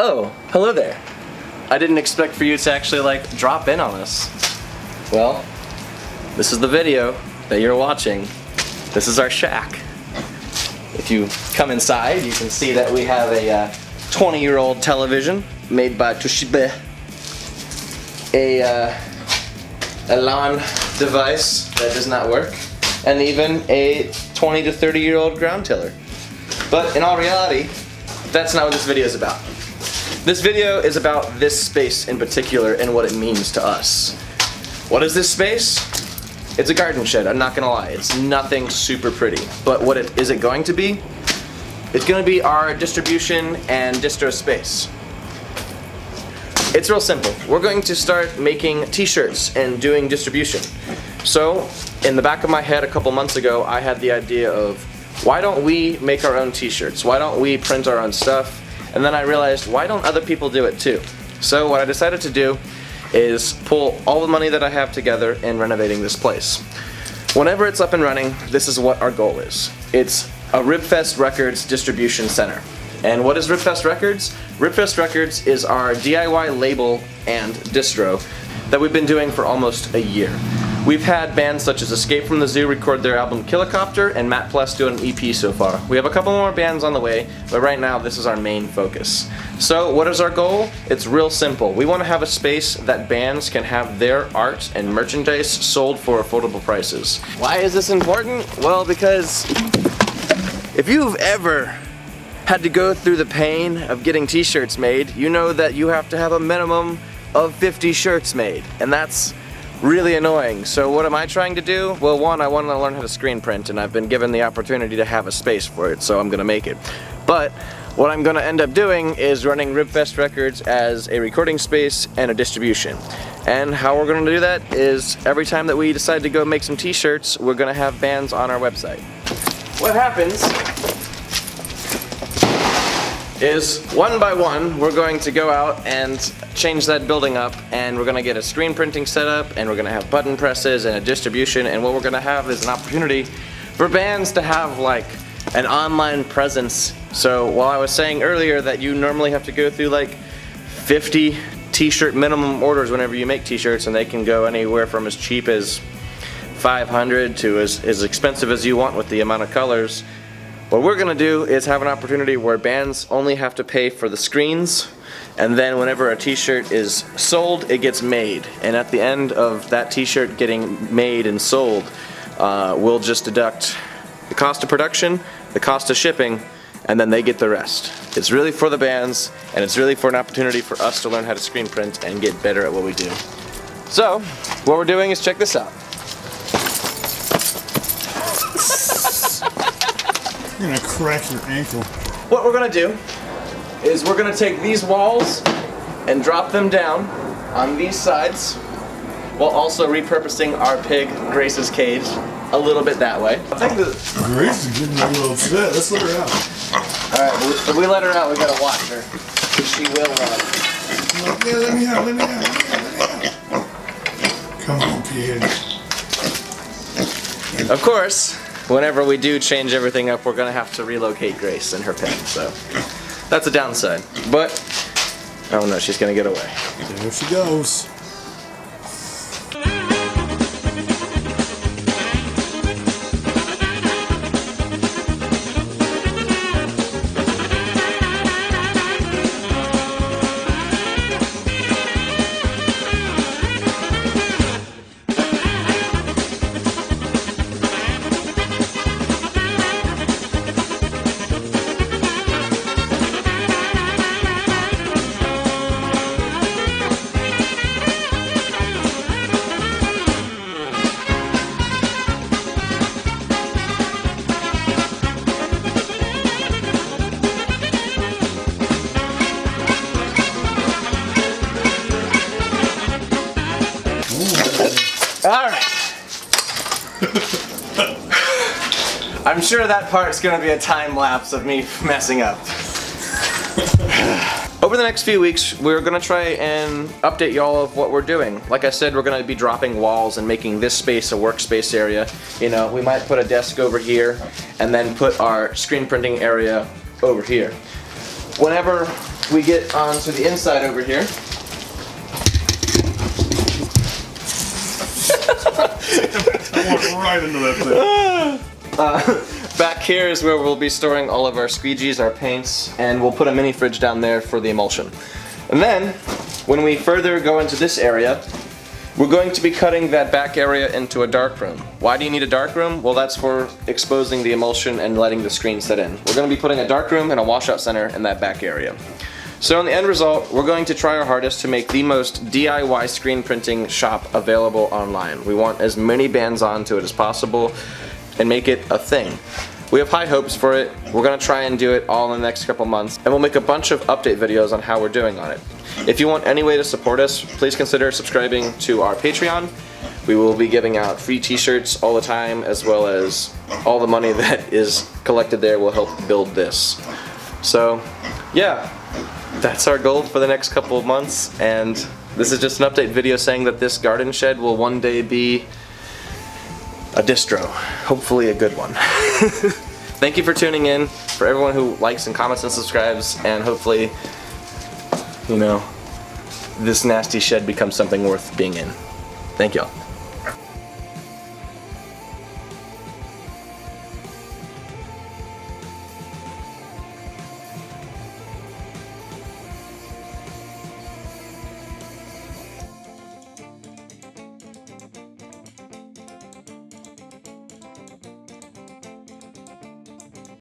Oh, hello there. I didn't expect for you to actually like drop in on us. Well, this is the video that you're watching. This is our shack. If you come inside, you can see that we have a 20-year-old television made by Toshiba. A LAN device that does not work, and even a 20 to 30-year-old ground tiller. But in all reality, that's not what this video is about. This video is about this space in particular and what it means to us. What is this space? It's a garden shed, I'm not gonna lie. It's nothing super pretty. But what is it going to be? It's gonna be our distribution and distro space. It's real simple. We're going to start making t-shirts and doing distribution. So, in the back of my head a couple months ago, I had the idea of, why don't we make our own t-shirts? Why don't we print our own stuff? And then I realized, why don't other people do it too? So what I decided to do is pull all the money that I have together in renovating this place. Whenever it's up and running, this is what our goal is. It's a Ribfest Records distribution center. And what is Ribfest Records? Ribfest Records is our DIY label and distro that we've been doing for almost a year. We've had bands such as Escape from the Zoo record their album Killicopter, and Matt Pless do an EP so far. We have a couple more bands on the way, but right now this is our main focus. So what is our goal? It's real simple. We want to have a space that bands can have their art and merchandise sold for affordable prices. Why is this important? Well, because if you've ever had to go through the pain of getting t-shirts made, you know that you have to have a minimum of 50 shirts made, and that's really annoying. So what am I trying to do? Well, one, I want to learn how to screen print, and I've been given the opportunity to have a space for it, so I'm gonna make it. But what I'm gonna end up doing is running Ribfest Records as a recording space and a distribution. And how we're gonna do that is every time that we decide to go make some t-shirts, we're gonna have bands on our website. What happens is one by one we're going to go out and change that building up, and we're going to get a screen printing setup, and we're going to have button presses and a distribution, and what we're going to have is an opportunity for bands to have like an online presence. So while I was saying earlier that you normally have to go through like 50 t-shirt minimum orders whenever you make t-shirts, and they can go anywhere from as cheap as 500 to as expensive as you want with the amount of colors. What we're gonna do is have an opportunity where bands only have to pay for the screens, and then whenever a t-shirt is sold, it gets made. And at the end of that t-shirt getting made and sold, we'll just deduct the cost of production, the cost of shipping, and then they get the rest. It's really for the bands, and it's really for an opportunity for us to learn how to screen print and get better at what we do. So, what we're doing is check this out. You're gonna crack your ankle. What we're gonna do is we're gonna take these walls and drop them down on these sides, while also repurposing our pig Grace's cage a little bit that way. Grace is getting a little upset. Let's let her out. Alright, if we let her out, we gotta watch her. She will run. Yeah, let me out, let me out, let me out. Come on, pig. Of course, whenever we do change everything up, we're gonna have to relocate Grace and her pen, so that's a downside. But, oh no, she's gonna get away. There she goes. Alright. I'm sure that part's gonna be a time lapse of me messing up. Over the next few weeks, we're gonna try and update y'all of what we're doing. Like I said, we're gonna be dropping walls and making this space a workspace area. You know, we might put a desk over here and then put our screen printing area over here. Whenever we get onto the inside over here. I walked right into that thing. Back here is where we'll be storing all of our squeegees, our paints, and we'll put a mini fridge down there for the emulsion. And then, when we further go into this area, we're going to be cutting that back area into a dark room. Why do you need a dark room? Well, that's for exposing the emulsion and letting the screen set in. We're going to be putting a dark room and a washout center in that back area. So in the end result, we're going to try our hardest to make the most DIY screen printing shop available online. We want as many bands onto it as possible and make it a thing. We have high hopes for it. We're going to try and do it all in the next couple months, and we'll make a bunch of update videos on how we're doing on it. If you want any way to support us, please consider subscribing to our Patreon. We will be giving out free t-shirts all the time, as well as all the money that is collected there will help build this. So, yeah. That's our goal for the next couple of months, and this is just an update video saying that this garden shed will one day be a distro. Hopefully a good one. Thank you for tuning in, for everyone who likes and comments and subscribes, and hopefully, you know, this nasty shed becomes something worth being in. Thank y'all.